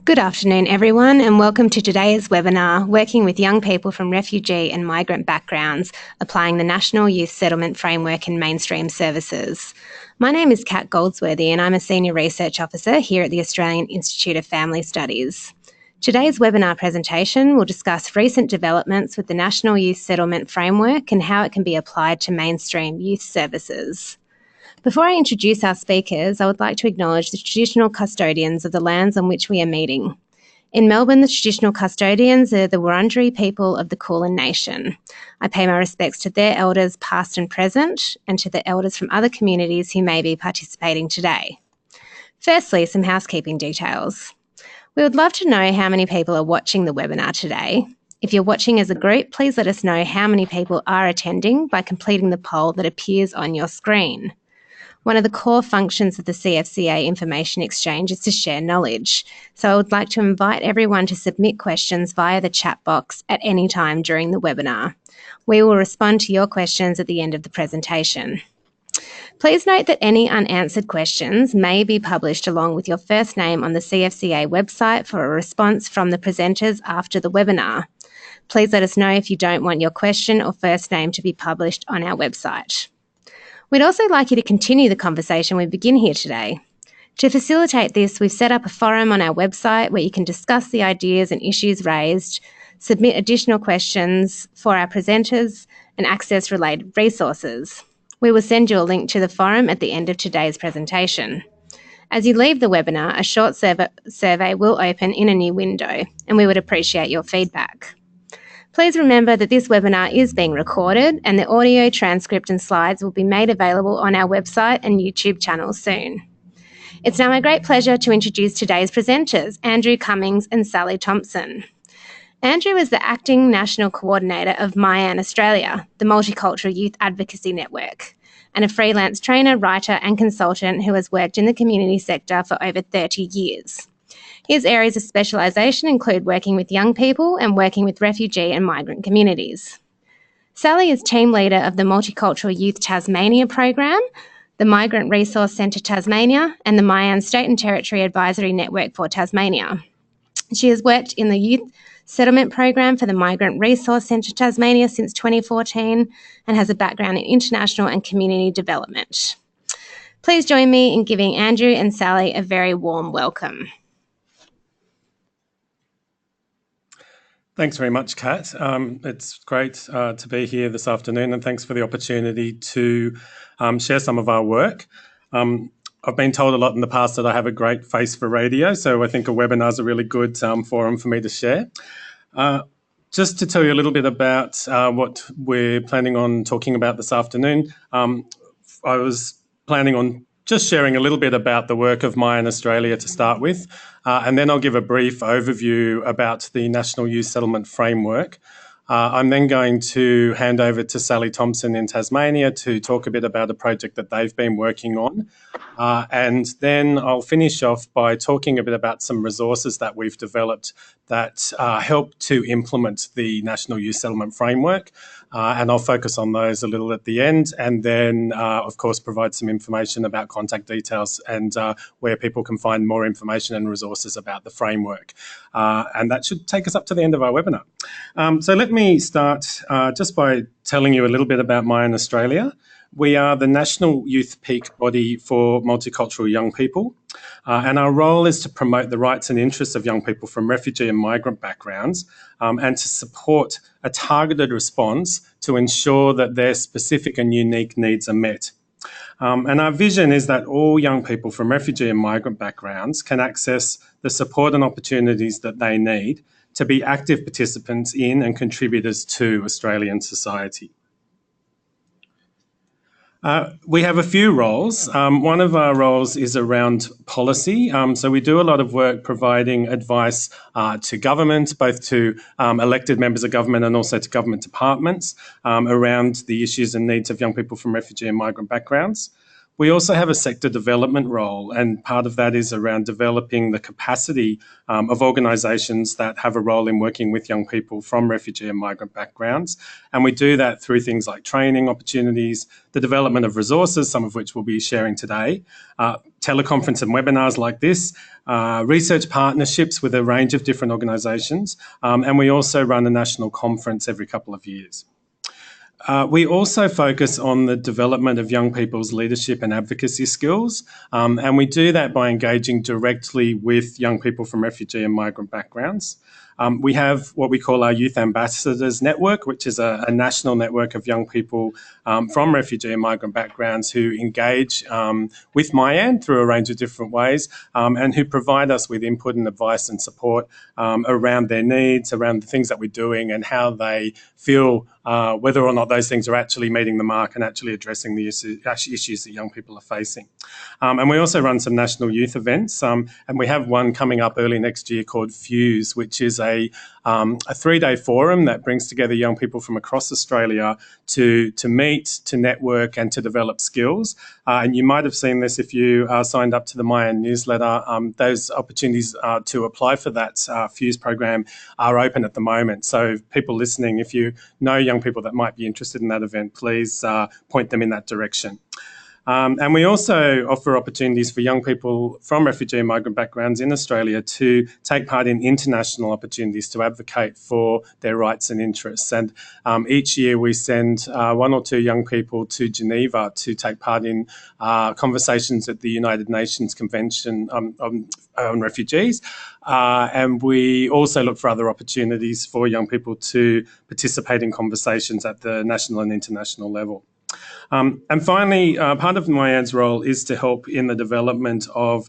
Good afternoon, everyone, and welcome to today's webinar, Working with Young People from Refugee and Migrant Backgrounds, Applying the National Youth Settlement Framework in Mainstream Services. My name is Kat Goldsworthy and I'm a Senior Research Officer here at the Australian Institute of Family Studies. Today's webinar presentation will discuss recent developments with the National Youth Settlement Framework and how it can be applied to mainstream youth services. Before I introduce our speakers, I would like to acknowledge the traditional custodians of the lands on which we are meeting. In Melbourne, the traditional custodians are the Wurundjeri people of the Kulin Nation. I pay my respects to their elders past and present, and to the elders from other communities who may be participating today. Firstly, some housekeeping details. We would love to know how many people are watching the webinar today. If you're watching as a group, please let us know how many people are attending by completing the poll that appears on your screen. One of the core functions of the CFCA Information Exchange is to share knowledge, so I would like to invite everyone to submit questions via the chat box at any time during the webinar. We will respond to your questions at the end of the presentation. Please note that any unanswered questions may be published along with your first name on the CFCA website for a response from the presenters after the webinar. Please let us know if you don't want your question or first name to be published on our website. We'd also like you to continue the conversation we begin here today. To facilitate this, we've set up a forum on our website where you can discuss the ideas and issues raised, submit additional questions for our presenters, and access related resources. We will send you a link to the forum at the end of today's presentation. As you leave the webinar, a short survey will open in a new window, and we would appreciate your feedback. Please remember that this webinar is being recorded and the audio transcript and slides will be made available on our website and YouTube channel soon. It's now my great pleasure to introduce today's presenters, Andrew Cummings and Sally Thompson. Andrew is the Acting National Coordinator of migrant Australia, the Multicultural Youth Advocacy Network, and a freelance trainer, writer and consultant who has worked in the community sector for over 30 years. His areas of specialisation include working with young people and working with refugee and migrant communities. Sally is team leader of the Multicultural Youth Tasmania program, the Migrant Resource Centre Tasmania, and the Migrant State and Territory Advisory Network for Tasmania. She has worked in the Youth Settlement program for the Migrant Resource Centre Tasmania since 2014 and has a background in international and community development. Please join me in giving Andrew and Sally a very warm welcome. Thanks very much, Kat. It's great to be here this afternoon, and thanks for the opportunity to share some of our work. I've been told a lot in the past that I have a great face for radio, so I think a webinar is a really good forum for me to share. Just to tell you a little bit about what we're planning on talking about this afternoon, I was planning on just sharing a little bit about the work of migrant Australia to start with, and then I'll give a brief overview about the National Youth Settlement Framework. I'm then going to hand over to Sally Thompson in Tasmania to talk a bit about a project that they've been working on. And then I'll finish off by talking a bit about some resources that we've developed that help to implement the National Youth Settlement Framework. And I'll focus on those a little at the end, and then, of course, provide some information about contact details and where people can find more information and resources about the framework. And that should take us up to the end of our webinar. So let me start just by telling you a little bit about migrant Australia. We are the national youth peak body for multicultural young people, and our role is to promote the rights and interests of young people from refugee and migrant backgrounds and to support a targeted response to ensure that their specific and unique needs are met. And our vision is that all young people from refugee and migrant backgrounds can access the support and opportunities that they need to be active participants in and contributors to Australian society. We have a few roles. One of our roles is around policy. So we do a lot of work providing advice to government, both to elected members of government and also to government departments around the issues and needs of young people from refugee and migrant backgrounds. We also have a sector development role, and part of that is around developing the capacity of organisations that have a role in working with young people from refugee and migrant backgrounds. And we do that through things like training opportunities, the development of resources, some of which we'll be sharing today, teleconference and webinars like this, research partnerships with a range of different organisations, and we also run a national conference every couple of years. We also focus on the development of young people's leadership and advocacy skills, and we do that by engaging directly with young people from refugee and migrant backgrounds. We have what we call our Youth Ambassadors Network, which is a national network of young people from refugee and migrant backgrounds who engage with MyAN through a range of different ways, and who provide us with input and advice and support around their needs, around the things that we're doing and how they feel whether or not those things are actually meeting the mark and actually addressing the issues that young people are facing. And we also run some national youth events, and we have one coming up early next year called Fuse, which is a 3-day forum that brings together young people from across Australia to meet, to network and to develop skills. And you might have seen this if you signed up to the MyAN newsletter. Those opportunities to apply for that Fuse program are open at the moment. So people listening, if you know young people that might be interested in that event, please point them in that direction. And we also offer opportunities for young people from refugee and migrant backgrounds in Australia to take part in international opportunities to advocate for their rights and interests. And each year we send 1 or 2 young people to Geneva to take part in conversations at the United Nations Convention on Refugees. And we also look for other opportunities for young people to participate in conversations at the national and international level. And finally, part of MyAN's role is to help in the development of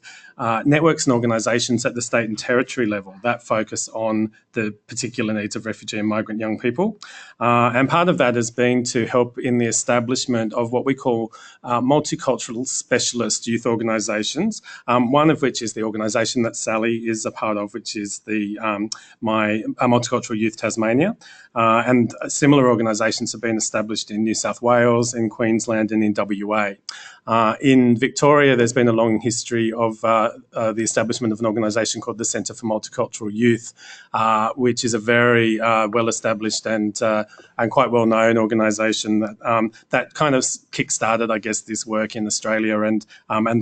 networks and organisations at the state and territory level that focus on the particular needs of refugee and migrant young people. And part of that has been to help in the establishment of what we call multicultural specialist youth organisations, one of which is the organisation that Sally is a part of, which is the Multicultural Youth Tasmania. And similar organisations have been established in New South Wales, in Queensland and in WA. In Victoria, there's been a long history of the establishment of an organisation called the Centre for Multicultural Youth, which is a very well-established and quite well-known organisation that kind of kick-started, I guess, this work in Australia, and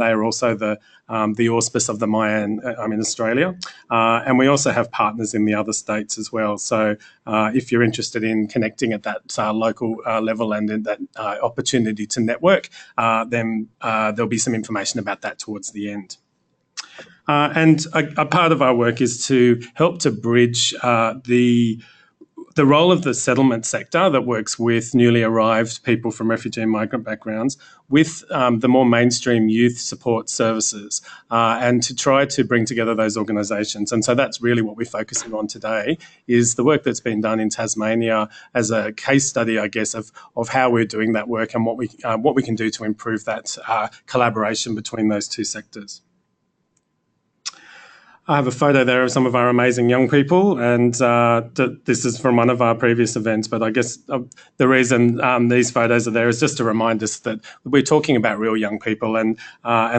they are also the auspice of the MyAN in Australia. And we also have partners in the other states as well. So if you're interested in connecting at that local level and in that opportunity to network, then there'll be some information about that towards the end. And a part of our work is to help to bridge the role of the settlement sector that works with newly arrived people from refugee and migrant backgrounds with the more mainstream youth support services, and to try to bring together those organisations. And so that's really what we're focusing on today, is the work that's been done in Tasmania as a case study, I guess, of how we're doing that work and what we can do to improve that collaboration between those two sectors. I have a photo there of some of our amazing young people, and this is from one of our previous events, but I guess the reason these photos are there is just to remind us that we're talking about real young people, and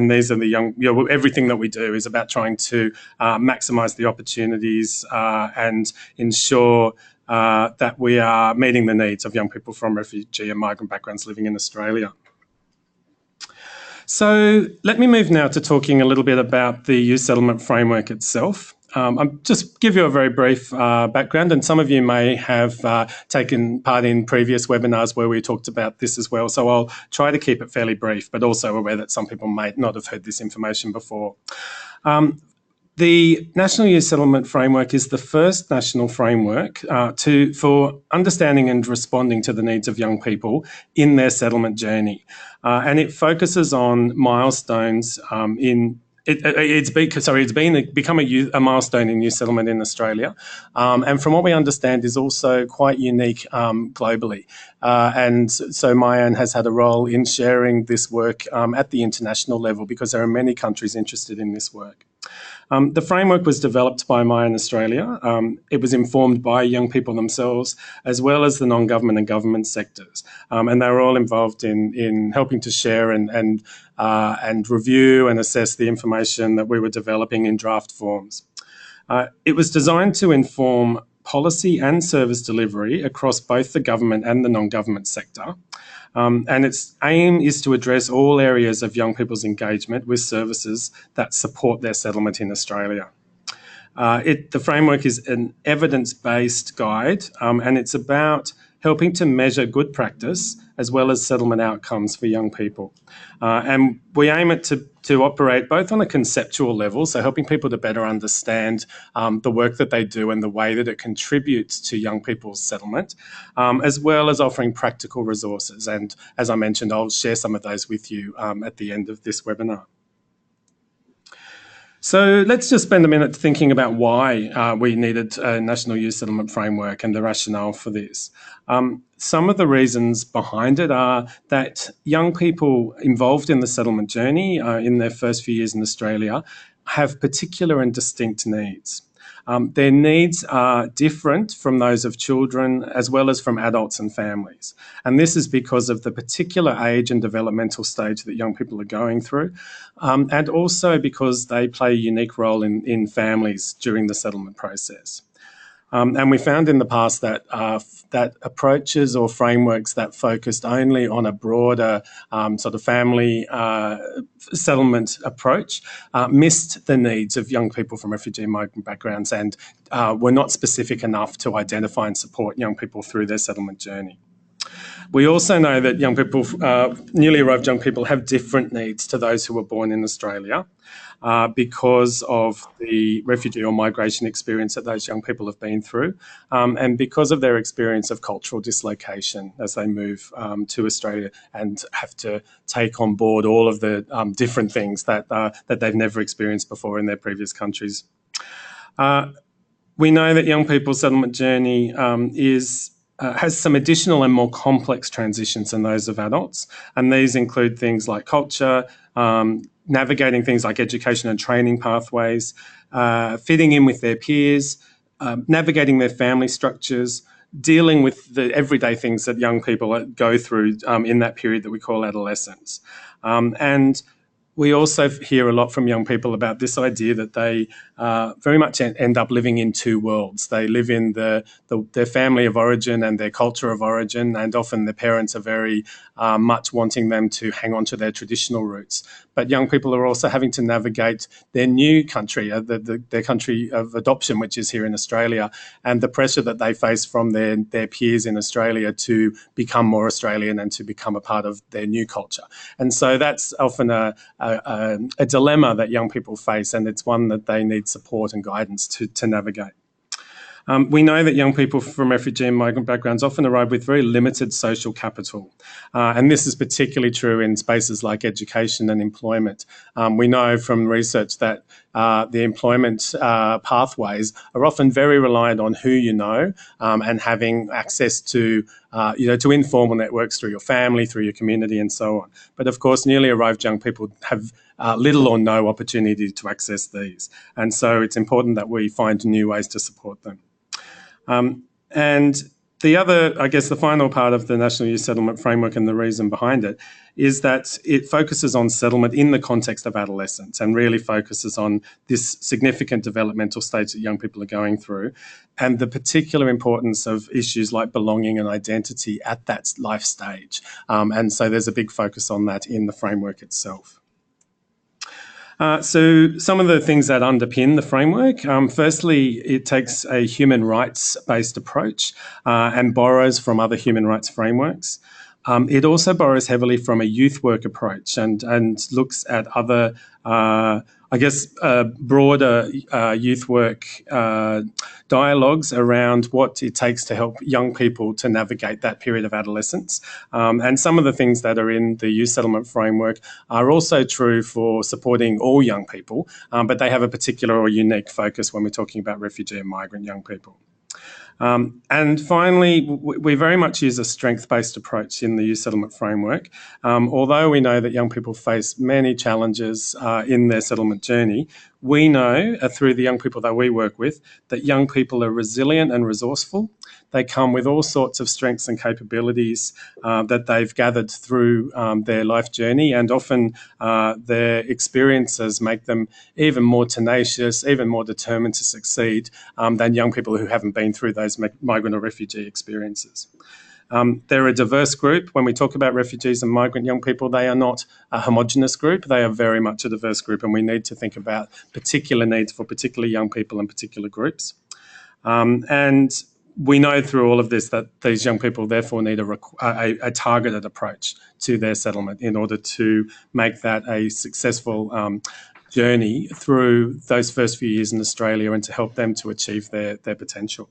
these are the young, everything that we do is about trying to maximise the opportunities and ensure that we are meeting the needs of young people from refugee and migrant backgrounds living in Australia. So let me move now to talking a little bit about the youth settlement framework itself. I'll just give you a very brief background, and some of you may have taken part in previous webinars where we talked about this as well. So I'll try to keep it fairly brief, but also aware that some people may not have heard this information before. The National Youth Settlement Framework is the first national framework for understanding and responding to the needs of young people in their settlement journey. And it focuses on milestones it's become a milestone in youth settlement in Australia, and from what we understand is also quite unique globally. And so MyAN has had a role in sharing this work at the international level because there are many countries interested in this work. The framework was developed by Mine Australia. It was informed by young people themselves, as well as the non-government and government sectors. And they were all involved in helping to share and review and assess the information that we were developing in draft forms. It was designed to inform policy and service delivery across both the government and the non-government sector. And its aim is to address all areas of young people's engagement with services that support their settlement in Australia. The framework is an evidence-based guide, and it's about helping to measure good practice as well as settlement outcomes for young people. And we aim it to operate both on a conceptual level, so helping people to better understand the work that they do and the way that it contributes to young people's settlement, as well as offering practical resources. And as I mentioned, I'll share some of those with you at the end of this webinar. So let's just spend a minute thinking about why we needed a National Youth Settlement Framework and the rationale for this. Some of the reasons behind it are that young people involved in the settlement journey in their first few years in Australia have particular and distinct needs. Their needs are different from those of children as well as from adults and families. And this is because of the particular age and developmental stage that young people are going through, and also because they play a unique role in families during the settlement process. And we found in the past that that approaches or frameworks that focused only on a broader sort of family settlement approach missed the needs of young people from refugee and migrant backgrounds and were not specific enough to identify and support young people through their settlement journey. We also know that young people, newly arrived young people, have different needs to those who were born in Australia because of the refugee or migration experience that those young people have been through, and because of their experience of cultural dislocation as they move to Australia and have to take on board all of the different things that they've never experienced before in their previous countries. We know that young people's settlement journey has some additional and more complex transitions than those of adults. And these include things like culture, navigating things like education and training pathways, fitting in with their peers, navigating their family structures, dealing with the everyday things that young people go through in that period that we call adolescence. And we also hear a lot from young people about this idea that they very much end up living in two worlds. They live in their family of origin and their culture of origin, and often their parents are very much wanting them to hang on to their traditional roots. But young people are also having to navigate their new country, their country of adoption, which is here in Australia, and the pressure that they face from their peers in Australia to become more Australian and to become a part of their new culture. And so that's often a dilemma that young people face, and it's one that they need support and guidance to navigate. We know that young people from refugee and migrant backgrounds often arrive with very limited social capital. And this is particularly true in spaces like education and employment. We know from research that the employment pathways are often very reliant on who you know and having access to to informal networks through your family, through your community and so on. But of course, newly arrived young people have little or no opportunity to access these. And so it's important that we find new ways to support them. And the other, I guess the final part of the National Youth Settlement Framework and the reason behind it is that it focuses on settlement in the context of adolescence and really focuses on this significant developmental stage that young people are going through and the particular importance of issues like belonging and identity at that life stage. And so there's a big focus on that in the framework itself. So some of the things that underpin the framework, firstly, it takes a human rights-based approach and borrows from other human rights frameworks. It also borrows heavily from a youth work approach and looks at other, broader youth work dialogues around what it takes to help young people to navigate that period of adolescence. And some of the things that are in the youth settlement framework are also true for supporting all young people, but they have a particular or unique focus when we're talking about refugee and migrant young people. And finally, we very much use a strength-based approach in the youth settlement framework. Although we know that young people face many challenges in their settlement journey, we know through the young people that we work with that young people are resilient and resourceful. They come with all sorts of strengths and capabilities that they've gathered through their life journey, and often their experiences make them even more tenacious, even more determined to succeed than young people who haven't been through those migrant or refugee experiences. They're a diverse group. When we talk about refugees and migrant young people, they are not a homogenous group. They are very much a diverse group, and we need to think about particular needs for particular young people and particular groups. And we know through all of this that these young people therefore need a targeted approach to their settlement in order to make that a successful journey through those first few years in Australia and to help them to achieve their potential.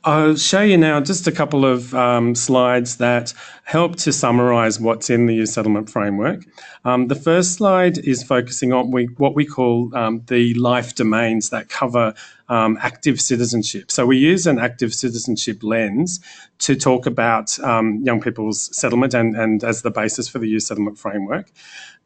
I'll show you now just a couple of slides that help to summarise what's in the Youth Settlement Framework. The first slide is focusing on what we call the life domains that cover active citizenship. So we use an active citizenship lens to talk about young people's settlement and as the basis for the Youth Settlement Framework.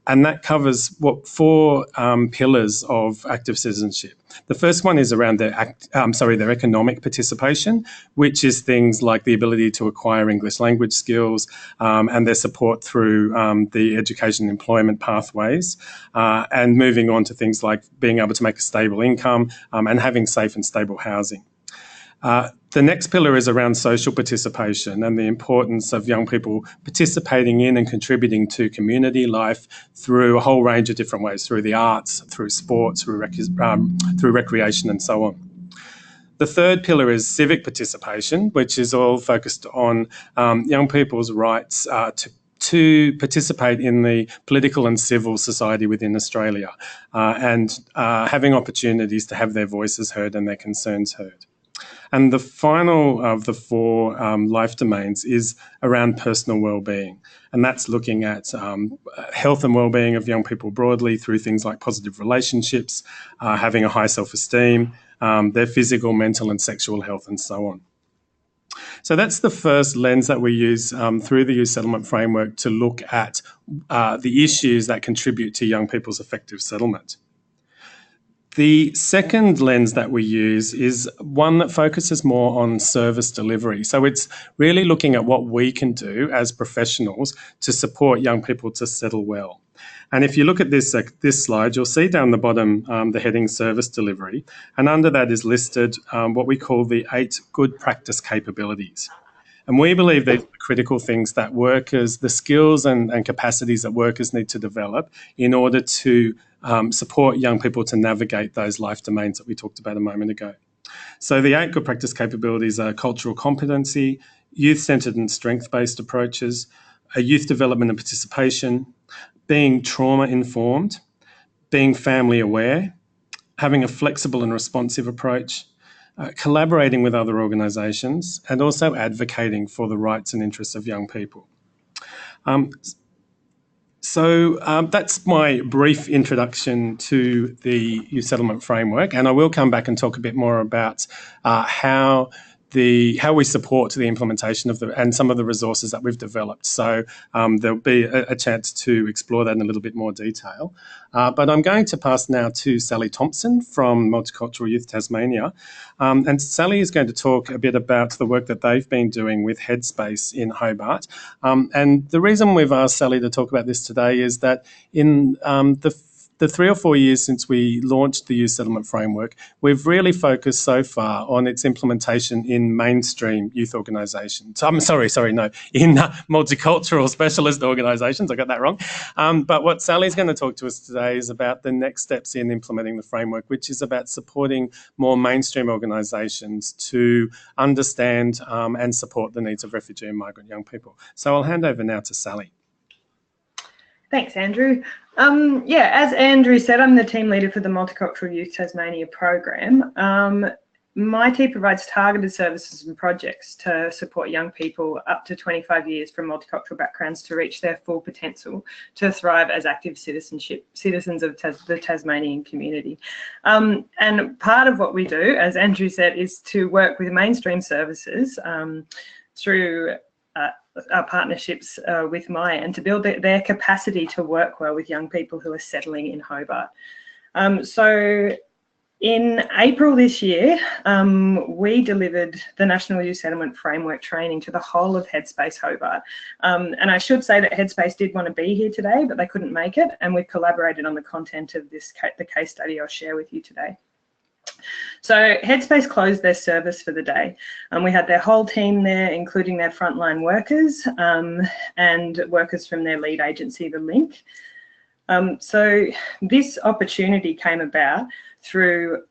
And that covers four pillars of active citizenship. The first one is around their economic participation, which is things like the ability to acquire English language skills and their support through the education and employment pathways, and moving on to things like being able to make a stable income and having safe and stable housing. The next pillar is around social participation and the importance of young people participating in and contributing to community life through a whole range of different ways, through the arts, through sports, through recreation and so on. The third pillar is civic participation, which is all focused on young people's rights to participate in the political and civil society within Australia and having opportunities to have their voices heard and their concerns heard. And the final of the four life domains is around personal wellbeing. And that's looking at health and wellbeing of young people broadly through things like positive relationships, having a high self-esteem, their physical, mental and sexual health and so on. So that's the first lens that we use through the Youth Settlement Framework to look at the issues that contribute to young people's effective settlement. The second lens that we use is one that focuses more on service delivery. So it's really looking at what we can do as professionals to support young people to settle well. And if you look at this slide, you'll see down the bottom the heading service delivery, and under that is listed what we call the 8 good practice capabilities. And we believe these are critical things that workers, the skills and capacities that workers need to develop in order to support young people to navigate those life domains that we talked about a moment ago. So the 8 good practice capabilities are cultural competency, youth-centred and strength-based approaches, a youth development and participation, being trauma-informed, being family-aware, having a flexible and responsive approach, collaborating with other organisations, and also advocating for the rights and interests of young people. So that's my brief introduction to the Youth Settlement Framework, and I will come back and talk a bit more about how we support the implementation of and some of the resources that we've developed. So there'll be a chance to explore that in a little bit more detail. But I'm going to pass now to Sally Thompson from Multicultural Youth Tasmania. And Sally is going to talk a bit about the work that they've been doing with Headspace in Hobart. And the reason we've asked Sally to talk about this today is that in the 3 or 4 years since we launched the Youth Settlement Framework, we've really focused so far on its implementation in mainstream youth organisations. In multicultural specialist organisations. I got that wrong. But what Sally's going to talk to us today is about the next steps in implementing the framework, which is about supporting more mainstream organisations to understand and support the needs of refugee and migrant young people. So I'll hand over now to Sally. Thanks, Andrew. As Andrew said, I'm the team leader for the Multicultural Youth Tasmania program. MyT provides targeted services and projects to support young people up to 25 years from multicultural backgrounds to reach their full potential to thrive as active citizens of the Tasmanian community. And part of what we do, as Andrew said, is to work with mainstream services through partnerships with Maya and to build their capacity to work well with young people who are settling in Hobart. So in April this year, we delivered the National Youth Settlement Framework training to the whole of Headspace Hobart. And I should say that Headspace did want to be here today, but they couldn't make it, and we collaborated on the content of the case study I'll share with you today. So Headspace closed their service for the day, and we had their whole team there, including their frontline workers and workers from their lead agency, The Link. So this opportunity came about through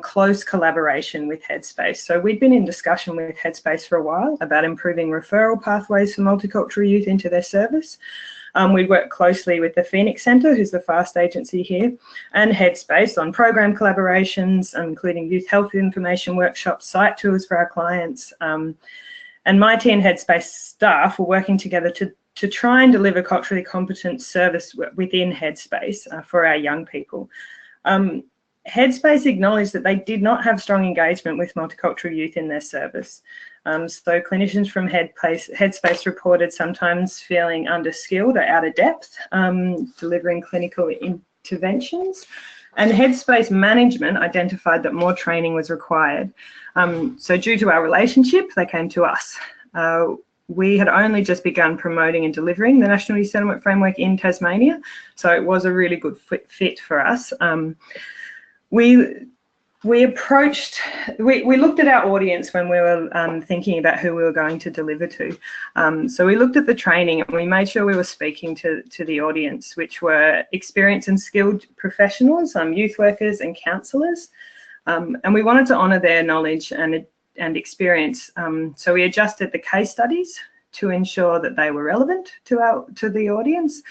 close collaboration with Headspace. So we'd been in discussion with Headspace for a while about improving referral pathways for multicultural youth into their service. We worked closely with the Phoenix Centre, who's the FAST agency here, and Headspace on program collaborations, including youth health information workshops, site tours for our clients. And Mighty and Headspace staff were working together to try and deliver culturally competent service within Headspace for our young people. Headspace acknowledged that they did not have strong engagement with multicultural youth in their service. So clinicians from Headspace reported sometimes feeling underskilled or out of depth, delivering clinical interventions. And Headspace management identified that more training was required. So due to our relationship, they came to us. We had only just begun promoting and delivering the National Youth Settlement Framework in Tasmania, so it was a really good fit for us. We looked at our audience when we were thinking about who we were going to deliver to. So we looked at the training and we made sure we were speaking to the audience, which were experienced and skilled professionals, youth workers and counsellors. And we wanted to honour their knowledge and experience. So we adjusted the case studies to ensure that they were relevant to the audience.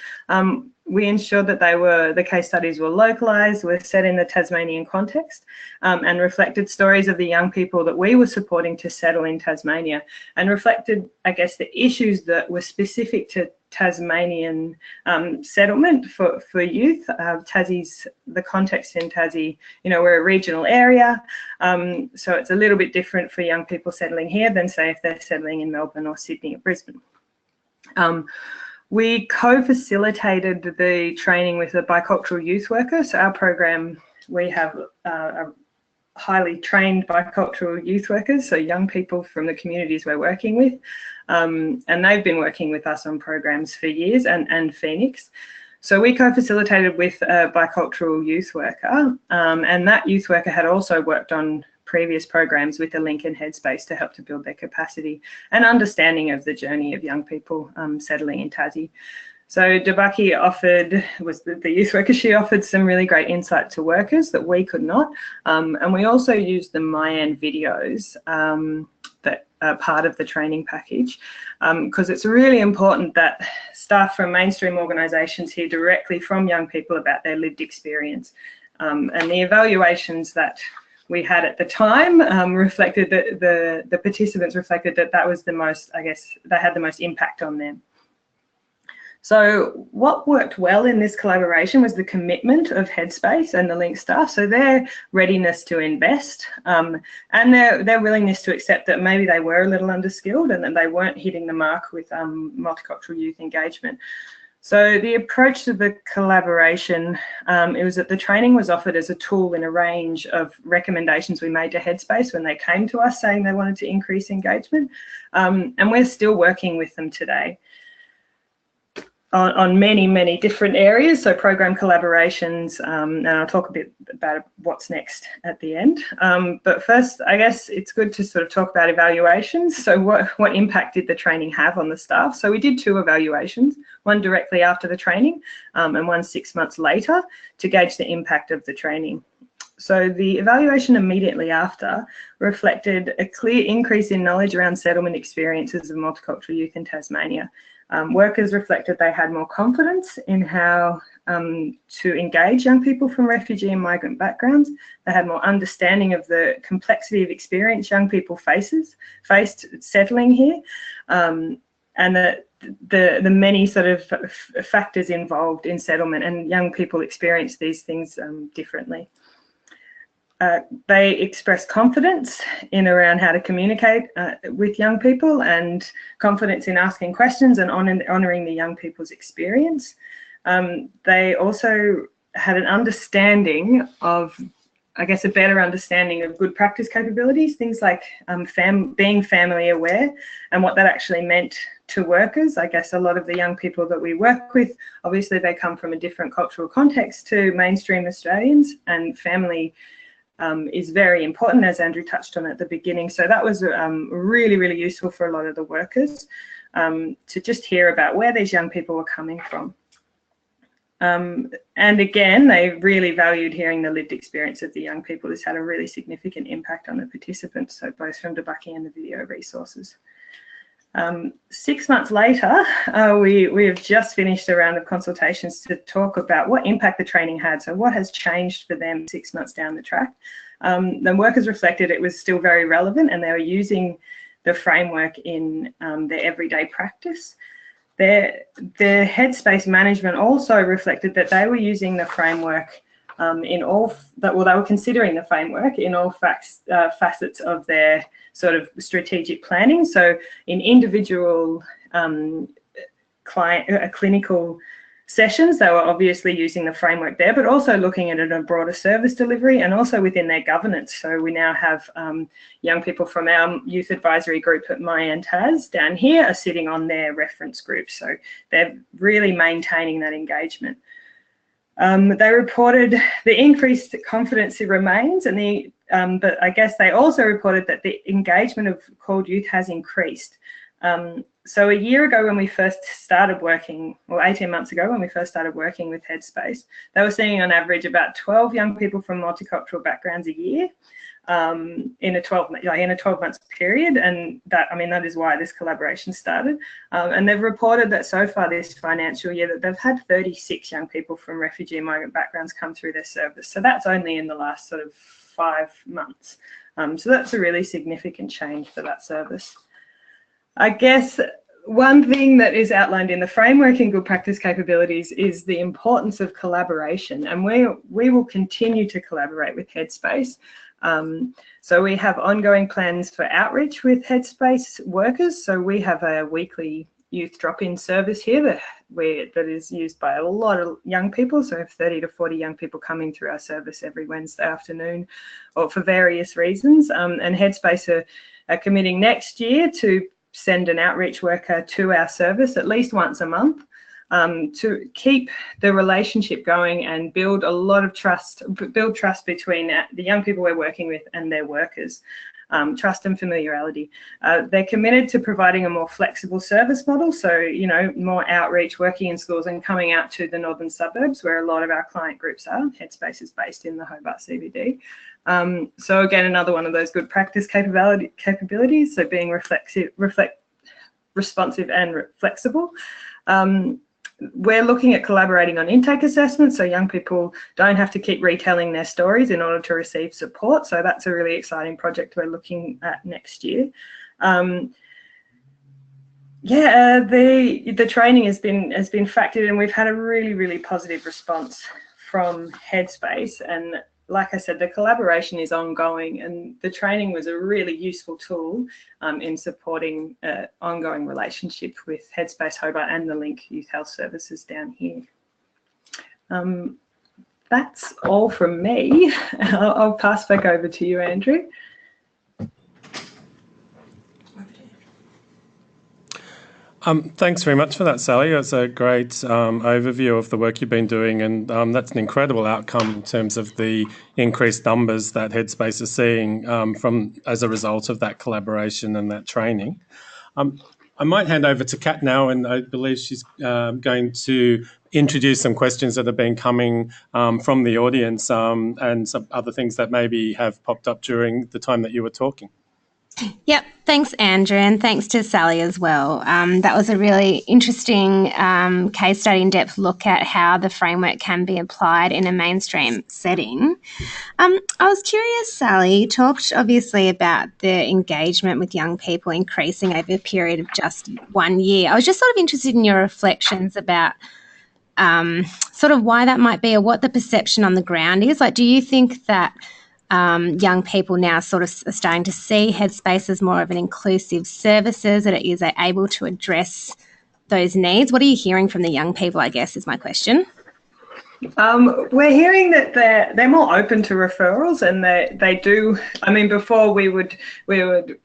We ensured that the case studies were localised, were set in the Tasmanian context, and reflected stories of the young people that we were supporting to settle in Tasmania, and reflected, I guess, the issues that were specific to Tasmanian settlement for youth. The context in Tassie, we're a regional area, so it's a little bit different for young people settling here than, say, if they're settling in Melbourne or Sydney or Brisbane. We co-facilitated the training with a bicultural youth worker. So our program, we have a highly trained bicultural youth workers, so young people from the communities we're working with. And they've been working with us on programs for years, and Phoenix. So we co-facilitated with a bicultural youth worker, and that youth worker had also worked on previous programs with the Link and Headspace to help to build their capacity and understanding of the journey of young people settling in Tassie. So Debaki was the youth worker, she offered some really great insight to workers that we could not. And we also used the Mayan videos that are part of the training package, because it's really important that staff from mainstream organisations hear directly from young people about their lived experience. And the evaluations that we had at the time reflected that the participants reflected that was the most, I guess, they had the most impact on them. So what worked well in this collaboration was the commitment of Headspace and the Link staff, so their readiness to invest and their willingness to accept that maybe they were a little underskilled and that they weren't hitting the mark with multicultural youth engagement. So the approach to the collaboration, it was that the training was offered as a tool in a range of recommendations we made to Headspace when they came to us saying they wanted to increase engagement, and we're still working with them today on many, many different areas, so program collaborations, and I'll talk a bit about what's next at the end. But first, I guess it's good to sort of talk about evaluations. So what impact did the training have on the staff? So we did 2 evaluations, one directly after the training and one 6 months later to gauge the impact of the training. So the evaluation immediately after reflected a clear increase in knowledge around settlement experiences of multicultural youth in Tasmania. Workers reflected they had more confidence in how to engage young people from refugee and migrant backgrounds. They had more understanding of the complexity of experience young people faced settling here, and the many sort of factors involved in settlement, and young people experience these things differently. they express confidence in around how to communicate with young people, and confidence in asking questions and honouring the young people's experience. They also had an understanding of, I guess, a better understanding of good practice capabilities, things like being family aware and what that actually meant to workers. I guess a lot of the young people that we work with, obviously they come from a different cultural context to mainstream Australians, and family is very important, as Andrew touched on at the beginning. So that was really, really useful for a lot of the workers to just hear about where these young people were coming from. And again, they really valued hearing the lived experience of the young people. This had a really significant impact on the participants, so both from debuggy and the video resources. 6 months later, we have just finished a round of consultations to talk about what impact the training had. So what has changed for them 6 months down the track? The workers reflected it was still very relevant, and they were using the framework in their everyday practice. Their headspace management also reflected that they were using the framework they were considering the framework in all facets of their sort of strategic planning. So in individual clinical sessions, they were obviously using the framework there, but also looking at it on broader service delivery and also within their governance. So we now have young people from our youth advisory group at MyAntaz down here are sitting on their reference group. So they're really maintaining that engagement. They reported the increased confidence remains, and but I guess they also reported that the engagement of called youth has increased. So a year ago when we first started working, or 18 months ago when we first started working with Headspace, they were seeing on average about 12 young people from multicultural backgrounds a year in a 12 months period, and that is why this collaboration started. And they've reported that so far this financial year that they've had 36 young people from refugee and migrant backgrounds come through their service. So that's only in the last sort of 5 months. So that's a really significant change for that service. I guess one thing that is outlined in the framework in good practice capabilities is the importance of collaboration, and we will continue to collaborate with Headspace. So we have ongoing plans for outreach with Headspace workers. So we have a weekly youth drop-in service here that is used by a lot of young people. So we have 30 to 40 young people coming through our service every Wednesday afternoon, or for various reasons. And Headspace are committing next year to send an outreach worker to our service at least once a month to keep the relationship going and build a lot of trust, between the young people we're working with and their workers, trust and familiarity. They're committed to providing a more flexible service model, so, you know, more outreach, working in schools and coming out to the northern suburbs where a lot of our client groups are. Headspace is based in the Hobart CBD. So again, another one of those good practice capabilities, so being responsive and flexible. We're looking at collaborating on intake assessments, so young people don't have to keep retelling their stories in order to receive support. So that's a really exciting project we're looking at next year. The training has been factored in. We've had a really, really positive response from Headspace, and like I said, the collaboration is ongoing, and the training was a really useful tool in supporting ongoing relationship with Headspace Hobart and the Link Youth Health Services down here. That's all from me. I'll pass back over to you, Andrew. Thanks very much for that, Sally. That's a great overview of the work you've been doing, and that's an incredible outcome in terms of the increased numbers that Headspace is seeing as a result of that collaboration and that training. I might hand over to Kat now, and I believe she's going to introduce some questions that have been coming from the audience and some other things that maybe have popped up during the time that you were talking. Yep, thanks Andrew, and thanks to Sally as well. That was a really interesting case study, in-depth look at how the framework can be applied in a mainstream setting. I was curious, Sally, you talked obviously about the engagement with young people increasing over a period of just 1 year. I was just sort of interested in your reflections about sort of why that might be, or what the perception on the ground is. Like, do you think that young people now sort of are starting to see Headspace as more of an inclusive services, that it is able to address those needs. What are you hearing from the young people, I guess, is my question. We're hearing that they're more open to referrals, and they do. I mean, before we would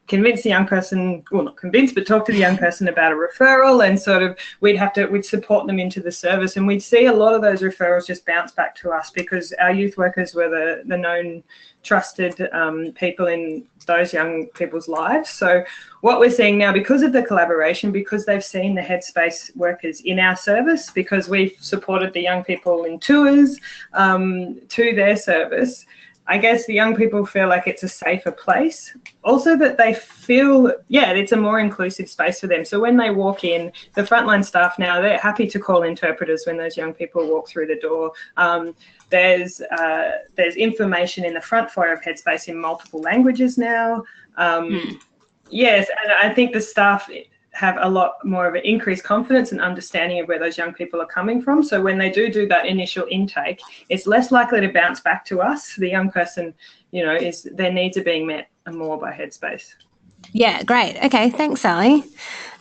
convince the young person, well, not convince, but talk to the young person about a referral, and sort of we'd support them into the service, and we'd see a lot of those referrals just bounce back to us because our youth workers were the known trusted people in those young people's lives. So what we're seeing now, because of the collaboration, because they've seen the Headspace workers in our service, because we've supported the young people in tours to their service, I guess the young people feel like it's a safer place. Also that they feel, it's a more inclusive space for them. So when they walk in, the frontline staff now, they're happy to call interpreters when those young people walk through the door. There's information in the front foyer of Headspace in multiple languages now. Yes, and I think the staff have a lot more of an increased confidence and understanding of where those young people are coming from. So when they do that initial intake, it's less likely to bounce back to us. The young person, their needs are being met more by Headspace. Yeah, great. Okay, thanks, Sally.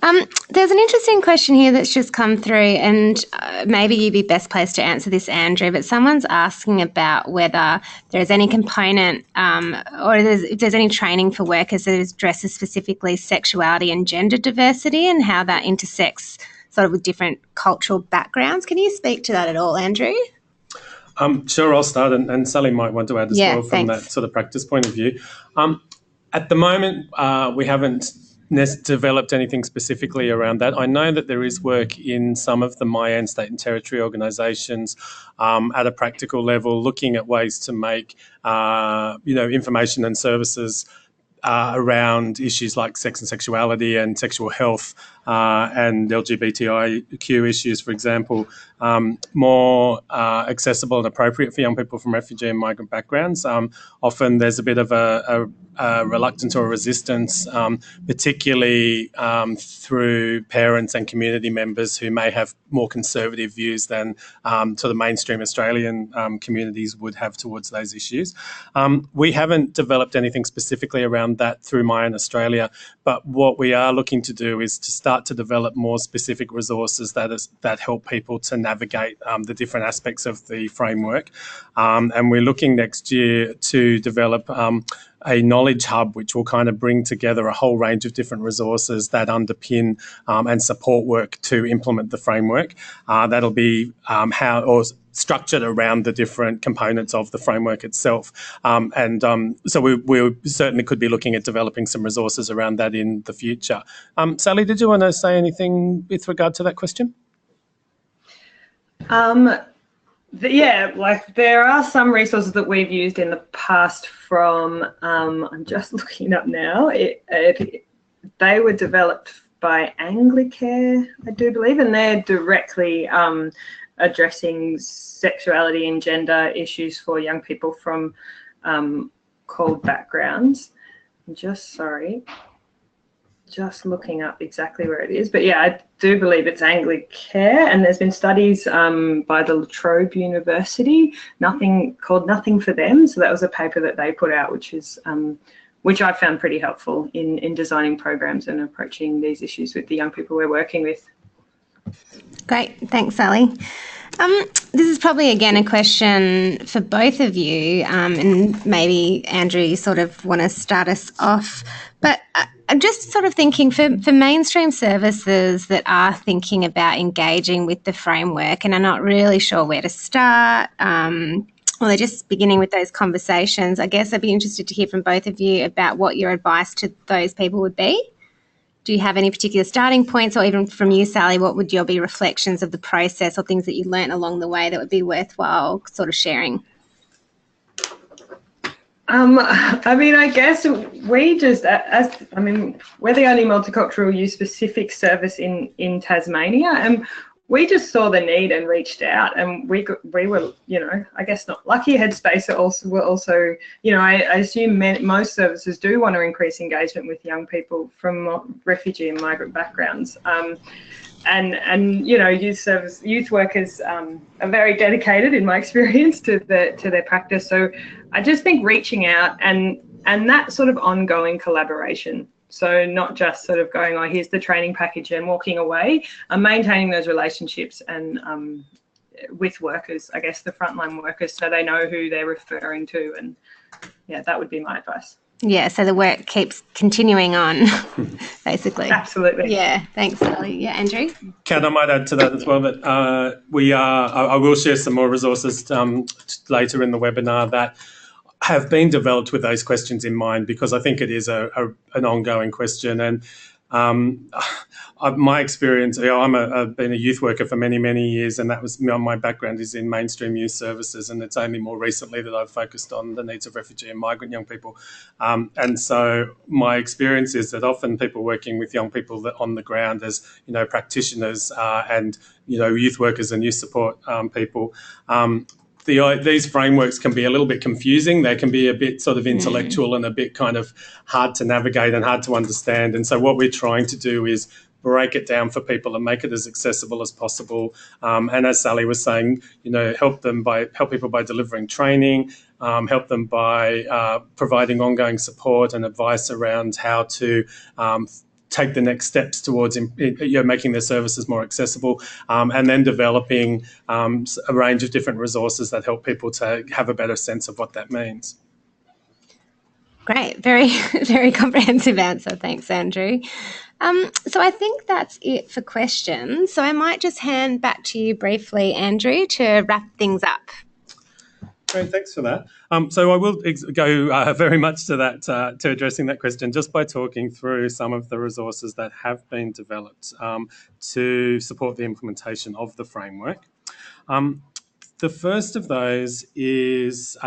There's an interesting question here that's just come through, and maybe you'd be best placed to answer this, Andrew, but someone's asking about whether there's any component or if there's any training for workers that addresses specifically sexuality and gender diversity and how that intersects sort of with different cultural backgrounds. Can you speak to that at all, Andrew? Sure, I'll start, and Sally might want to add as well from that sort of practice point of view. At the moment, we haven't developed anything specifically around that. I know that there is work in some of the Mayan state and territory organisations at a practical level, looking at ways to make, information and services around issues like sex and sexuality and sexual health and LGBTIQ issues, for example, more accessible and appropriate for young people from refugee and migrant backgrounds. Often there's a bit of a reluctance or a resistance, particularly through parents and community members who may have more conservative views than to the mainstream Australian communities would have towards those issues. We haven't developed anything specifically around that through Mayan Australia, but what we are looking to do is to start to develop more specific resources that help people to navigate the different aspects of the framework. And we're looking next year to develop a knowledge hub which will kind of bring together a whole range of different resources that underpin and support work to implement the framework. That'll be structured around the different components of the framework itself. So we certainly could be looking at developing some resources around that in the future. Sally, did you want to say anything with regard to that question? There are some resources that we've used in the past from, I'm just looking up now, they were developed by Anglicare, I do believe, and they're directly addressing sexuality and gender issues for young people from CALD backgrounds. Just looking up exactly where it is, but I do believe it's Anglicare, and there's been studies by the La Trobe University, Nothing for Them. So that was a paper that they put out, which I found pretty helpful in designing programs and approaching these issues with the young people we're working with. Great, thanks, Sally. This is probably, again, a question for both of you, and maybe, Andrew, you sort of want to start us off. But I'm just sort of thinking for mainstream services that are thinking about engaging with the framework and are not really sure where to start, or they're just beginning with those conversations, I guess I'd be interested to hear from both of you about what your advice to those people would be. Do you have any particular starting points, or even from you, Sally, what would your be reflections of the process or things that you learnt along the way that would be worthwhile sort of sharing? I guess we just, we're the only multicultural youth specific service in Tasmania, and we just saw the need and reached out, and we were, I guess not lucky. Headspace were also, I assume most services do want to increase engagement with young people from refugee and migrant backgrounds. and youth workers are very dedicated, in my experience, to their practice. So I just think reaching out and that sort of ongoing collaboration. So not just sort of going, oh, here's the training package and walking away, maintaining those relationships and with workers, I guess the frontline workers, so they know who they're referring to. And yeah, that would be my advice. Yeah, so the work keeps continuing on, basically. Absolutely. Yeah, thanks, Sally. Yeah, Andrew? Kat, I might add to that as well that I will share some more resources later in the webinar that have been developed with those questions in mind, because I think it is an ongoing question. And my experience, I've been a youth worker for many, many years, and that was my background is in mainstream youth services, and it's only more recently that I've focused on the needs of refugee and migrant young people. And so my experience is that often people working with young people on the ground as, practitioners and, youth workers and youth support people, these frameworks can be a little bit confusing. They can be a bit sort of intellectual and a bit kind of hard to navigate and hard to understand. And so what we're trying to do is break it down for people and make it as accessible as possible. And as Sally was saying, help people by delivering training, help them by providing ongoing support and advice around how to take the next steps towards making their services more accessible, and then developing a range of different resources that help people to have a better sense of what that means. Great. Very, very comprehensive answer. Thanks, Andrew. So I think that's it for questions. So I might just hand back to you briefly, Andrew, to wrap things up. Great, thanks for that. So I will go very much to that, to addressing that question, just by talking through some of the resources that have been developed to support the implementation of the framework. The first of those is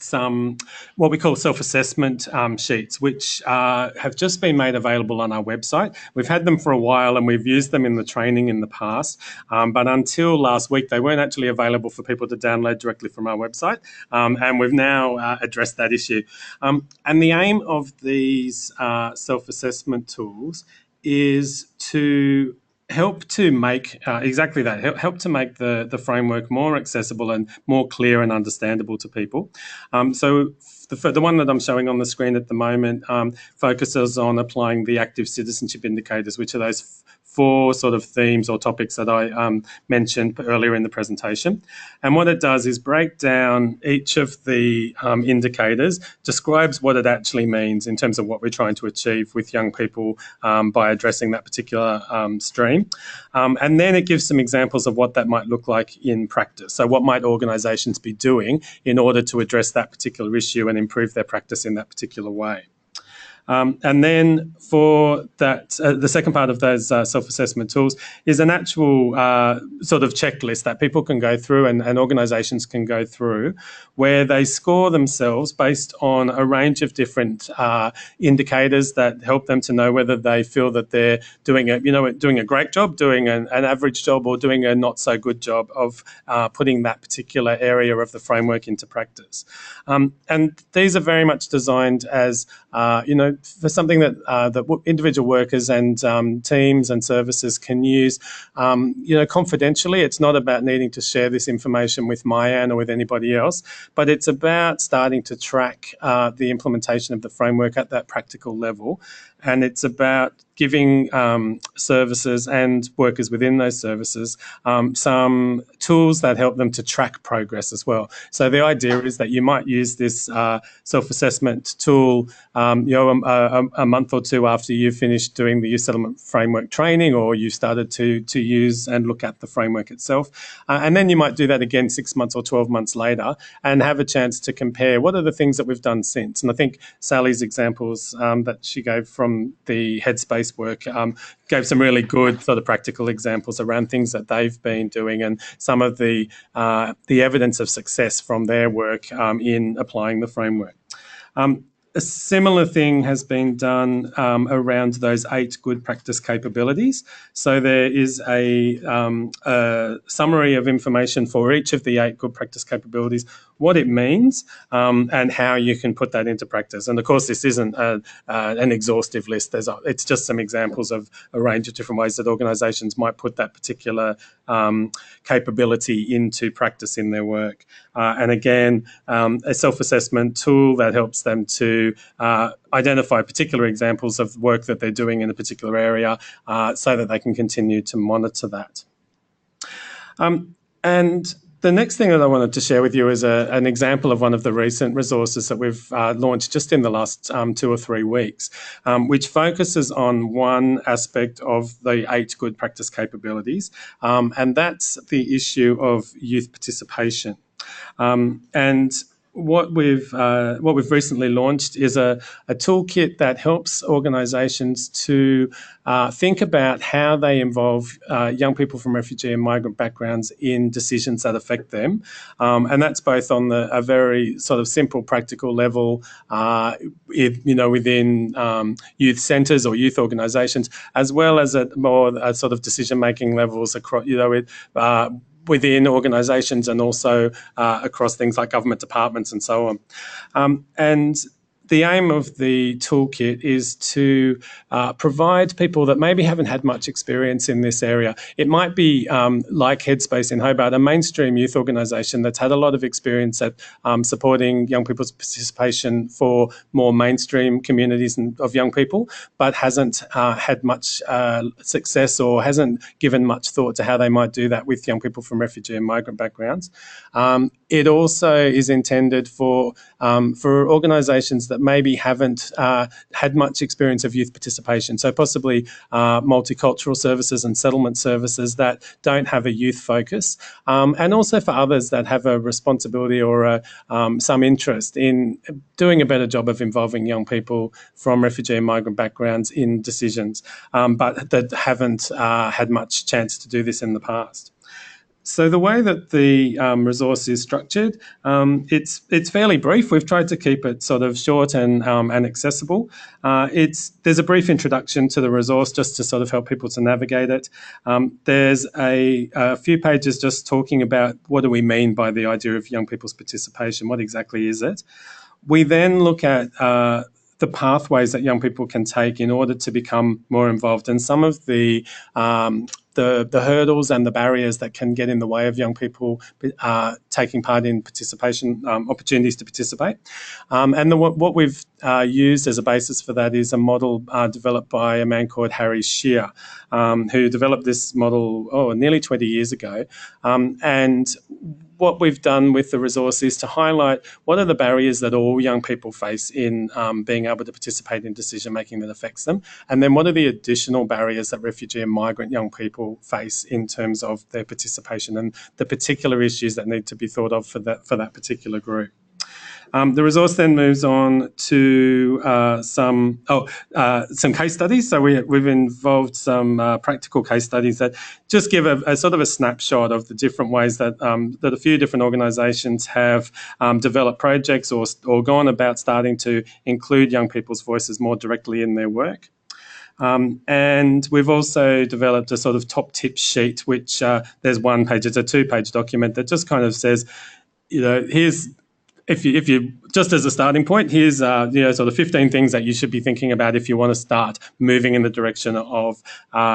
some what we call self-assessment sheets, which have just been made available on our website. We've had them for a while and we've used them in the training in the past, but until last week they weren't actually available for people to download directly from our website, and we've now addressed that issue. And the aim of these self-assessment tools is to help to make exactly that, help to make the framework more accessible and more clear and understandable to people. So the one that I'm showing on the screen at the moment focuses on applying the active citizenship indicators, which are those 4 sort of themes or topics that I mentioned earlier in the presentation. And what it does is break down each of the indicators, describes what it actually means in terms of what we're trying to achieve with young people by addressing that particular stream. And then it gives some examples of what that might look like in practice. So what might organisations be doing in order to address that particular issue and improve their practice in that particular way. And then for that, the second part of those self-assessment tools is an actual sort of checklist that people can go through and organisations can go through, where they score themselves based on a range of different indicators that help them to know whether they feel that they're doing a great job, doing an average job, or doing a not so good job of putting that particular area of the framework into practice. And these are very much designed as for something that that individual workers and teams and services can use, confidentially. It's not about needing to share this information with Myan or with anybody else, but it's about starting to track the implementation of the framework at that practical level. And it's about giving services and workers within those services some tools that help them to track progress as well. So the idea is that you might use this self-assessment tool a month or 2 after you've finished doing the youth settlement framework training, or you started to use and look at the framework itself. And then you might do that again 6 months or 12 months later and have a chance to compare what are the things that we've done since. And I think Sally's examples that she gave from the Headspace work gave some really good sort of practical examples around things that they've been doing and some of the evidence of success from their work in applying the framework. A similar thing has been done around those 8 good practice capabilities. So there is a summary of information for each of the 8 good practice capabilities, what it means, and how you can put that into practice. And of course, this isn't an exhaustive list. It's just some examples of a range of different ways that organisations might put that particular capability into practice in their work. And again, a self-assessment tool that helps them to identify particular examples of work that they're doing in a particular area, so that they can continue to monitor that. And the next thing that I wanted to share with you is an example of one of the recent resources that we've launched just in the last 2 or 3 weeks, which focuses on one aspect of the 8 good practice capabilities, and that's the issue of youth participation. And what we've recently launched is a toolkit that helps organisations to think about how they involve young people from refugee and migrant backgrounds in decisions that affect them, and that's both on a very sort of simple, practical level, within youth centres or youth organisations, as well as at more sort of decision-making levels across, within organisations and also across things like government departments and so on. And the aim of the toolkit is to provide people that maybe haven't had much experience in this area. It might be like Headspace in Hobart, a mainstream youth organisation that's had a lot of experience at supporting young people's participation for more mainstream communities of young people, but hasn't had much success or hasn't given much thought to how they might do that with young people from refugee and migrant backgrounds. It also is intended for organisations that maybe haven't had much experience of youth participation, so possibly multicultural services and settlement services that don't have a youth focus, and also for others that have a responsibility or some interest in doing a better job of involving young people from refugee and migrant backgrounds in decisions, but that haven't had much chance to do this in the past. So the way that the resource is structured, it's fairly brief. We've tried to keep it sort of short and accessible. There's a brief introduction to the resource just to sort of help people to navigate it. There's a few pages just talking about what do we mean by the idea of young people's participation, what exactly is it. We then look at the pathways that young people can take in order to become more involved, and some of the hurdles and the barriers that can get in the way of young people taking part in participation, opportunities to participate. And what we've used as a basis for that is a model developed by a man called Harry Shear, who developed this model nearly 20 years ago. And what we've done with the resource is to highlight what are the barriers that all young people face in being able to participate in decision making that affects them, and then what are the additional barriers that refugee and migrant young people face in terms of their participation and the particular issues that need to be thought of for that particular group. The resource then moves on to some case studies. So we've involved some practical case studies that just give a sort of a snapshot of the different ways that a few different organisations have developed projects or gone about starting to include young people's voices more directly in their work. And we've also developed a sort of top tips sheet, which there's one page, it's a 2-page document that just kind of says, here's, if you just as a starting point, here's sort of 15 things that you should be thinking about if you want to start moving in the direction of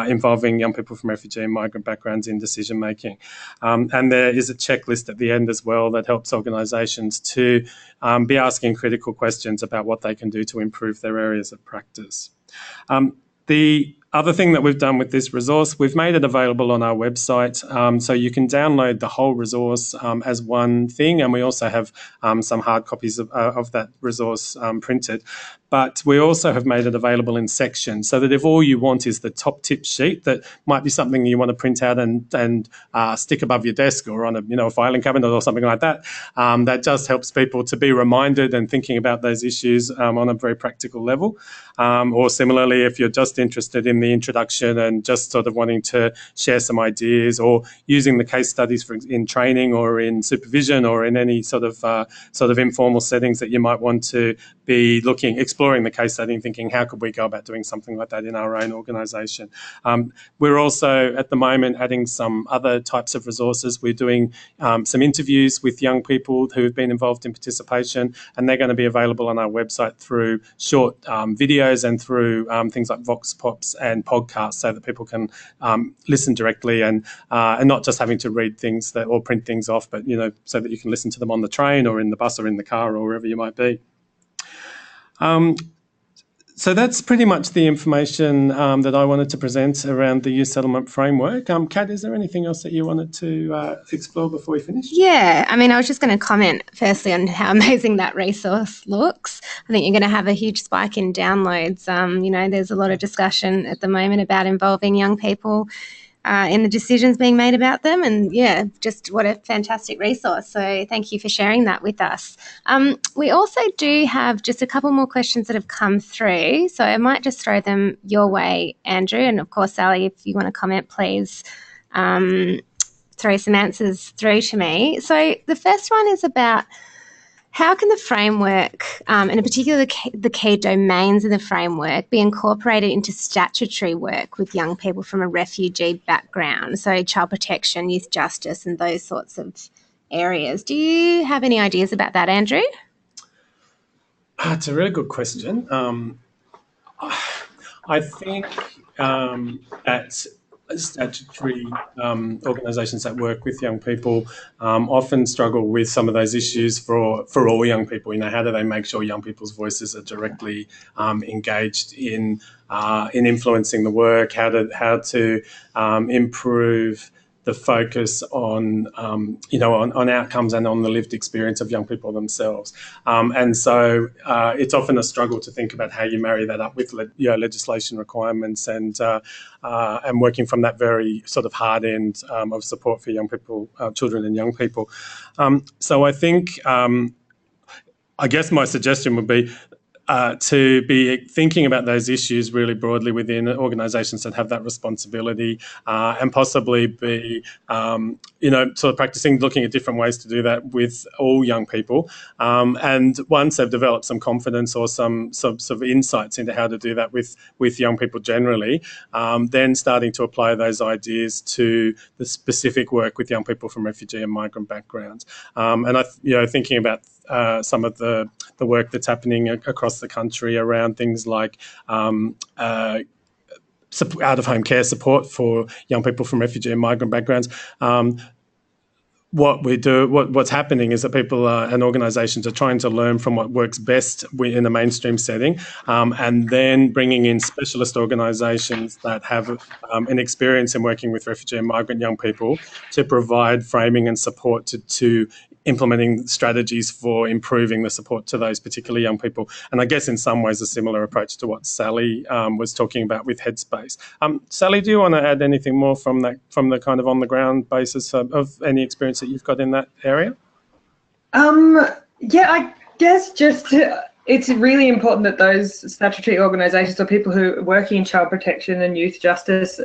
involving young people from refugee and migrant backgrounds in decision making. And there is a checklist at the end as well that helps organisations to be asking critical questions about what they can do to improve their areas of practice. The other thing that we've done with this resource, we've made it available on our website, so you can download the whole resource as one thing, and we also have some hard copies of that resource printed. But we also have made it available in sections, so that if all you want is the top tip sheet, that might be something you want to print out and stick above your desk or on a filing cabinet or something like that, that just helps people to be reminded and thinking about those issues on a very practical level. Or similarly, if you're just interested in the introduction and just sort of wanting to share some ideas, or using the case studies in training or in supervision or in any sort of informal settings that you might want to be exploring the case study and thinking, how could we go about doing something like that in our own organisation? We're also at the moment adding some other types of resources. We're doing some interviews with young people who have been involved in participation, and they're going to be available on our website through short videos and through things like Vox Pops and podcasts, so that people can listen directly and not just having to read things or print things off, but so that you can listen to them on the train or in the bus or in the car or wherever you might be. So that's pretty much the information that I wanted to present around the youth settlement framework. Kat, is there anything else that you wanted to explore before we finish? Yeah, I mean, I was just going to comment firstly on how amazing that resource looks. I think you're going to have a huge spike in downloads. There's a lot of discussion at the moment about involving young people in the decisions being made about them. And yeah, just what a fantastic resource. So thank you for sharing that with us. We also do have just a couple more questions that have come through. So I might just throw them your way, Andrew. And of course, Sally, if you want to comment, please throw some answers through to me. So the first one is about, how can the framework, and in particular the key domains of the framework, be incorporated into statutory work with young people from a refugee background, so child protection, youth justice and those sorts of areas? Do you have any ideas about that, Andrew? It's a really good question. I think that statutory organisations that work with young people often struggle with some of those issues for all young people. How do they make sure young people's voices are directly engaged in influencing the work? How to improve the focus on on outcomes and on the lived experience of young people themselves, and so it's often a struggle to think about how you marry that up with legislation requirements and working from that very sort of hard end of support for young people, children and young people. So I think I guess my suggestion would be to be thinking about those issues really broadly within organisations that have that responsibility, and possibly be, sort of practicing looking at different ways to do that with all young people. And once they've developed some confidence or some sort of insights into how to do that with young people generally, then starting to apply those ideas to the specific work with young people from refugee and migrant backgrounds. And thinking about some of the work that's happening across the country around things like out-of-home care support for young people from refugee and migrant backgrounds. What's happening is that people and organisations are trying to learn from what works best in a mainstream setting, and then bringing in specialist organisations that have an experience in working with refugee and migrant young people to provide framing and support to implementing strategies for improving the support to those particular young people. And I guess in some ways a similar approach to what Sally was talking about with Headspace. Sally, do you want to add anything more from the kind of on the ground basis of any experience that you've got in that area? Yeah, I guess it's really important that those statutory organisations or people who are working in child protection and youth justice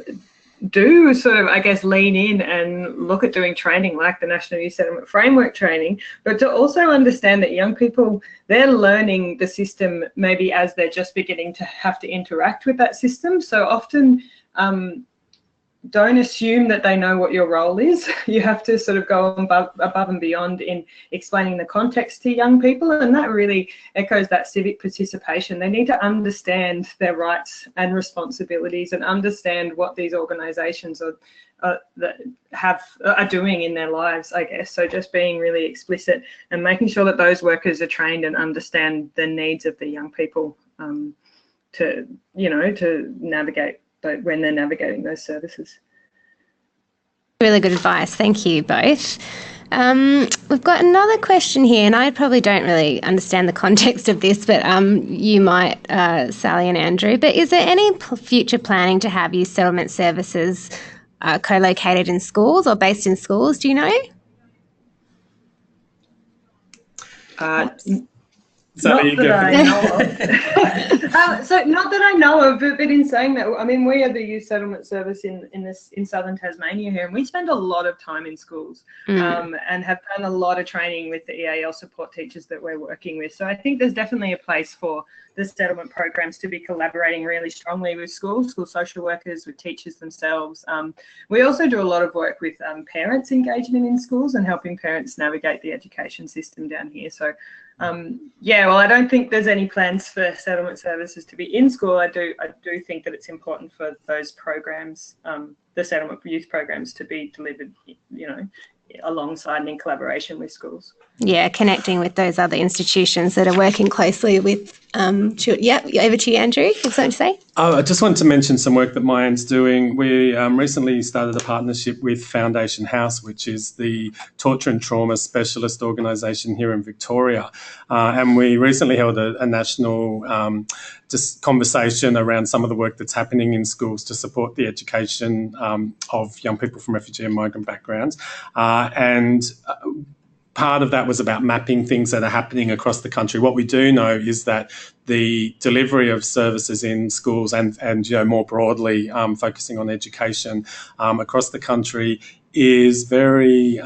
do sort of, I guess, lean in and look at doing training like the National Youth Settlement Framework training, but to also understand that young people, they're learning the system maybe as they're just beginning to have to interact with that system. So often don't assume that they know what your role is. You have to sort of go above and beyond in explaining the context to young people, and that really echoes that civic participation. They need to understand their rights and responsibilities and understand what these organisations are doing in their lives, I guess. So just being really explicit and making sure that those workers are trained and understand the needs of the young people to navigate when they're navigating those services. Really good advice. Thank you both. We've got another question here, and I probably don't really understand the context of this, but you might, Sally and Andrew. But is there any future planning to have youth settlement services co-located in schools or based in schools? Do you know? Sally, not that I know of. So not that I know of, but in saying that, I mean, we are the youth settlement service in southern Tasmania here, and we spend a lot of time in schools and have done a lot of training with the EAL support teachers that we're working with. So I think there's definitely a place for the settlement programs to be collaborating really strongly with schools, school social workers, with teachers themselves. We also do a lot of work with parents' engagement in schools and helping parents navigate the education system down here. So yeah, well, I don't think there's any plans for settlement services to be in school. I do think that it's important for those programs, the settlement youth programs, to be delivered, you know, alongside and in collaboration with schools. Yeah, connecting with those other institutions that are working closely with children. Yeah, over to you, Andrew. You have something to say? Oh, I just wanted to mention some work that Mayan's doing. We recently started a partnership with Foundation House, which is the torture and trauma specialist organisation here in Victoria. And we recently held a national just conversation around some of the work that's happening in schools to support the education of young people from refugee and migrant backgrounds. Part of that was about mapping things that are happening across the country. What we do know is that the delivery of services in schools and you know, more broadly focusing on education across the country is very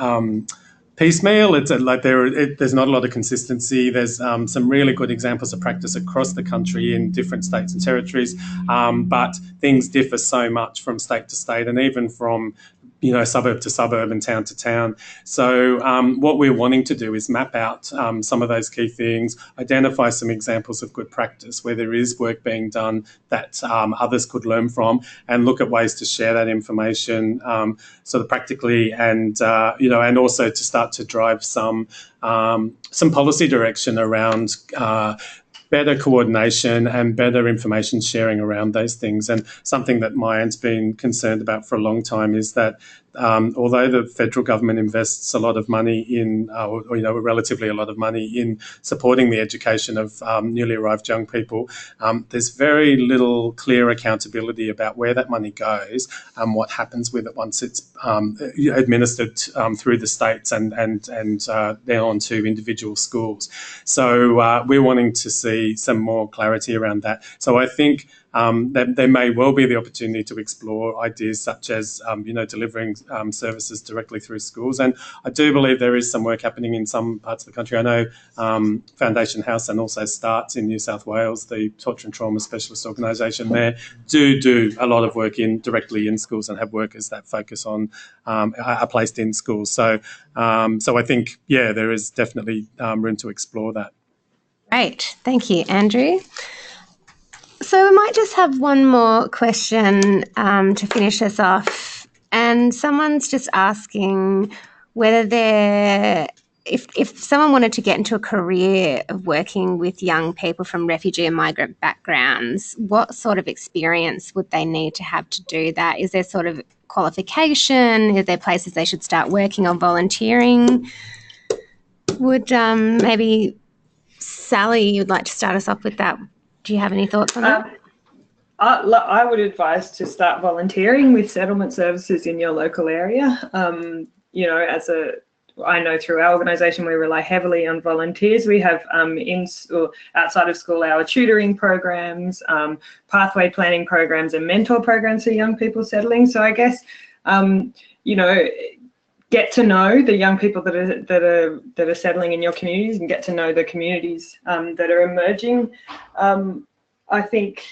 piecemeal. It's like there's not a lot of consistency. There's some really good examples of practice across the country in different states and territories, but things differ so much from state to state and even from, you know, suburb to suburb and town to town. So what we're wanting to do is map out some of those key things, identify some examples of good practice where there is work being done that others could learn from, and look at ways to share that information sort of practically, and you know, and also to start to drive some policy direction around better coordination and better information sharing around those things. And something that Mayan's been concerned about for a long time is that although the federal government invests a lot of money in, or you know, relatively a lot of money in supporting the education of newly arrived young people, there's very little clear accountability about where that money goes and what happens with it once it's administered through the states and then on to individual schools. So we're wanting to see some more clarity around that. So I think that there may well be the opportunity to explore ideas such as, you know, delivering services directly through schools. And I do believe there is some work happening in some parts of the country. I know Foundation House and also STARTS in New South Wales, the torture and trauma specialist organisation there, do a lot of work directly in schools and have workers that focus on, are placed in schools. So I think, yeah, there is definitely room to explore that. Great. Thank you, Andrew. So we might just have one more question to finish us off. And someone's just asking whether if someone wanted to get into a career of working with young people from refugee and migrant backgrounds, what sort of experience would they need to have to do that? Is there sort of qualification? Is there places they should start working or volunteering? Would maybe Sally, you'd like to start us off with that? Do you have any thoughts on that? I would advise to start volunteering with settlement services in your local area. You know, I know through our organisation we rely heavily on volunteers. We have outside of school hour tutoring programs, pathway planning programs, and mentor programs for young people settling. So I guess you know, get to know the young people that are settling in your communities, and get to know the communities that are emerging. I think,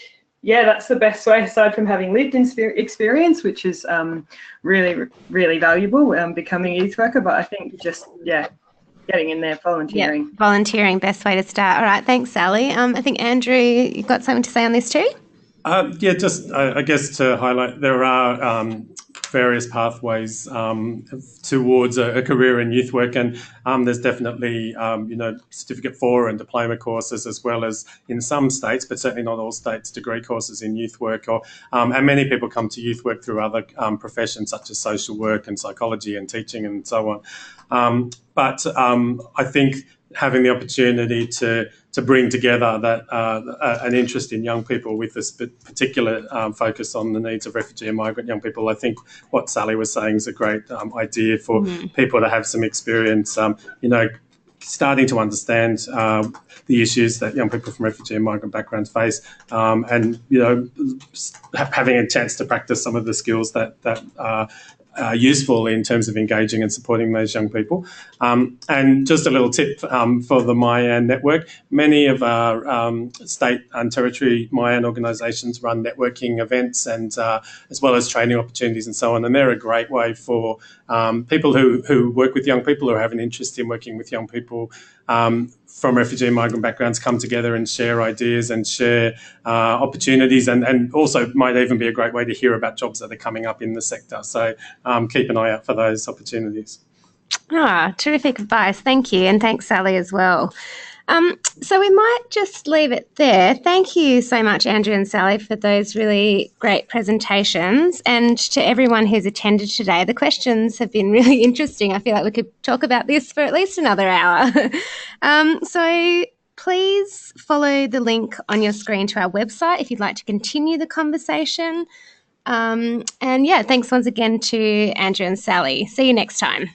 yeah, that's the best way, aside from having lived experience, which is really, really valuable, becoming a youth worker. But I think just, yeah, getting in there, volunteering. Yeah, volunteering, best way to start. All right, thanks, Sally. I think, Andrew, you've got something to say on this too? Yeah, just I guess to highlight, there are various pathways towards a career in youth work, and there's definitely you know, certificate 4 and diploma courses, as well as in some states, but certainly not all states, degree courses in youth work. And many people come to youth work through other professions such as social work and psychology and teaching and so on. But I think having the opportunity to bring together that an interest in young people with this particular focus on the needs of refugee and migrant young people, I think what Sally was saying is a great idea for people to have some experience, you know, starting to understand the issues that young people from refugee and migrant backgrounds face, and having a chance to practice some of the skills that are useful in terms of engaging and supporting those young people. And just a little tip for the MyAN network. Many of our state and territory MyAN organisations run networking events and as well as training opportunities and so on. And they're a great way for people who work with young people or have an interest in working with young people from refugee and migrant backgrounds come together and share ideas and share opportunities, and also might even be a great way to hear about jobs that are coming up in the sector. So keep an eye out for those opportunities. Terrific advice. Thank you. And thanks, Sally, as well. So we might just leave it there. Thank you so much, Andrew and Sally, for those really great presentations. And to everyone who's attended today, the questions have been really interesting. I feel like we could talk about this for at least another hour. So please follow the link on your screen to our website if you'd like to continue the conversation. And yeah, thanks once again to Andrew and Sally. See you next time.